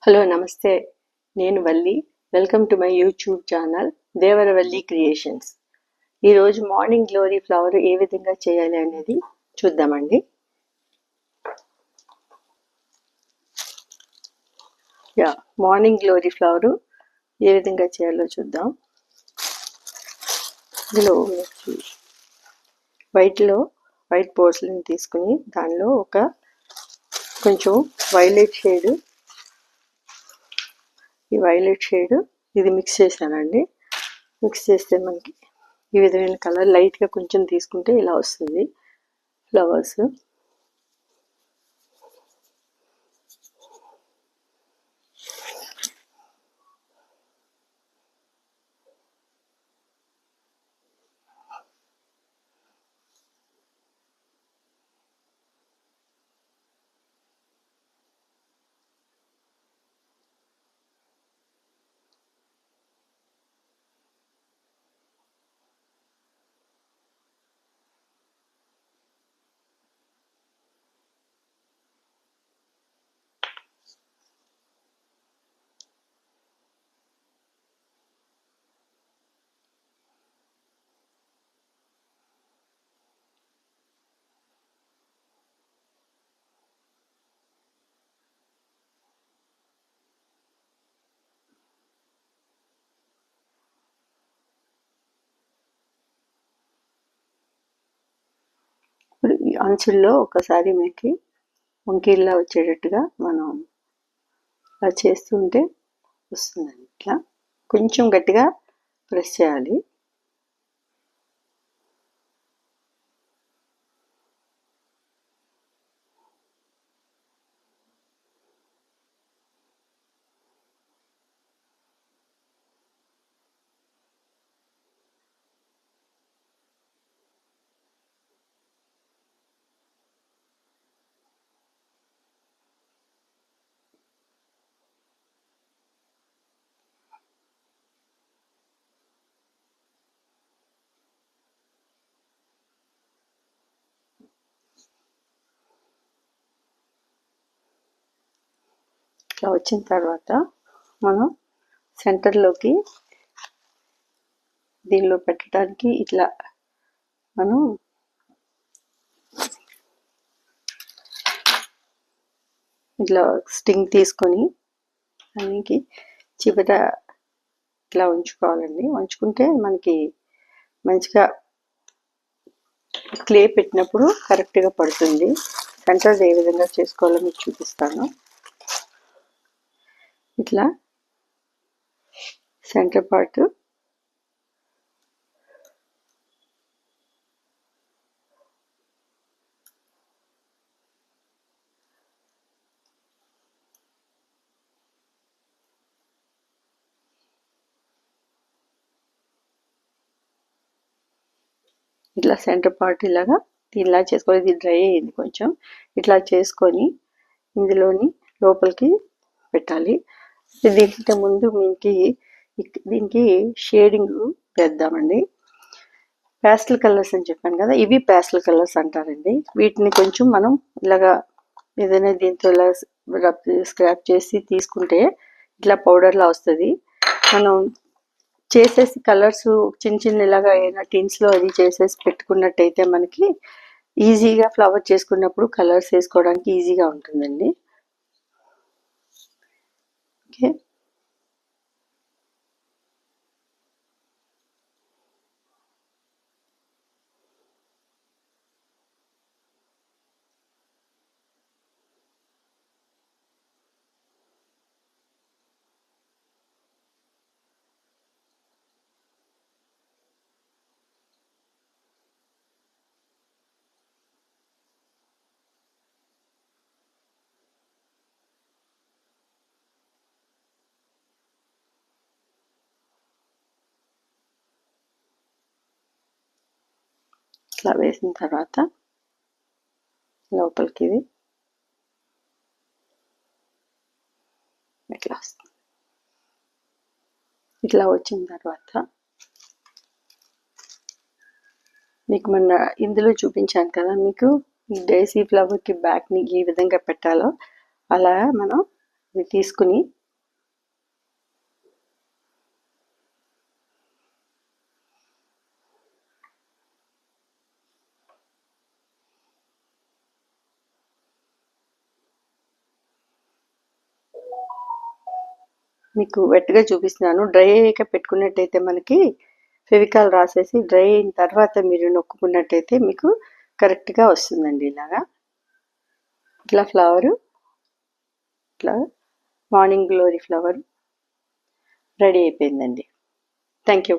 Hello నమస్తే, నేను Valli. Welcome to my YouTube channel Devaravalli creations. ఈరోజు మార్నింగ్ గ్లోరీ ఫ్లవర్ ఏ విధంగా చేయాలి అనేది చూద్దామండి. మార్నింగ్ గ్లోరీ ఫ్లవర్ ఏ విధంగా చేయాలో చూద్దాం. ఇందులో వైట్ పోర్స్ని తీసుకుని దానిలో కొంచెం వైలెట్ షేడ్ ఇది మిక్స్ చేశానండి. మిక్స్ చేస్తే మనకి ఈ విధమైన కలర్ లైట్గా కొంచెం తీసుకుంటే ఇలా వస్తుంది ఫ్లవర్స్. ఇప్పుడు ఈ అంచుల్లో ఒకసారి మీకు వంకీల్లా వచ్చేటట్టుగా మనం అలా చేస్తుంటే వస్తుందండి. ఇట్లా కొంచెం గట్టిగా ప్రెస్ చేయాలి. ఇట్లా వచ్చిన తర్వాత మనం సెంటర్లోకి దీనిలో పెట్టడానికి ఇట్లా మనం ఇట్లా స్టింగ్ తీసుకొని దానికి చివర ఇట్లా ఉంచుకోవాలండి. ఉంచుకుంటే మనకి మంచిగా క్లే పెట్టినప్పుడు కరెక్ట్గా పడుతుంది. సెంటర్ ఏ విధంగా చేసుకోవాలో మీకు చూపిస్తాను. ఇట్లా సెంటర్ పార్ట్ ఇట్లా సెంటర్ పార్ట్ ఇలా చేసుకోవాలి. ఇది డ్రై అయింది కొంచెం. ఇట్లా చేసుకొని ఇందులోని లోపలికి పెట్టాలి. దీనికి ముందు దీనికి షేడింగ్ వేద్దామండి. ప్యాస్టల్ కలర్స్ అని చెప్పాను కదా, ఇవి ప్యాస్టల్ కలర్స్ అంటారండి. వీటిని కొంచెం మనం ఇలాగా ఏదైనా దీంతో ఇలా స్క్రాప్ చేసి తీసుకుంటే ఇట్లా పౌడర్లా వస్తుంది. మనం చేసేసి కలర్స్ చిన్న ఇలాగా ఏదైనా టిన్స్లో అది చేసేసి పెట్టుకున్నట్టయితే మనకి ఈజీగా ఫ్లవర్ చేసుకున్నప్పుడు కలర్స్ వేసుకోవడానికి ఈజీగా ఉంటుందండి. ఓకే, ఇట్లా వేసిన తర్వాత లోపలికి ఇది ఇట్లా వస్తుంది. ఇట్లా వచ్చిన తర్వాత మీకు మొన్న ఇందులో చూపించాను కదా, మీకు ఈ డైసీ ఫ్లవర్కి బ్యాక్ని ఏ విధంగా పెట్టాలో అలా మనం ఇది తీసుకుని మీకు వెట్గా చూపిస్తున్నాను. డ్రై అయ్యాక పెట్టుకున్నట్టయితే మనకి ఫెవికాల్ రాసేసి డ్రై అయిన తర్వాత మీరు నొక్కుకున్నట్టయితే మీకు కరెక్ట్గా వస్తుందండి. ఇలాగా ఇట్లా ఫ్లవరు, ఇట్లా మార్నింగ్ గ్లోరీ ఫ్లవర్ రెడీ అయిపోయిందండి. Thank you.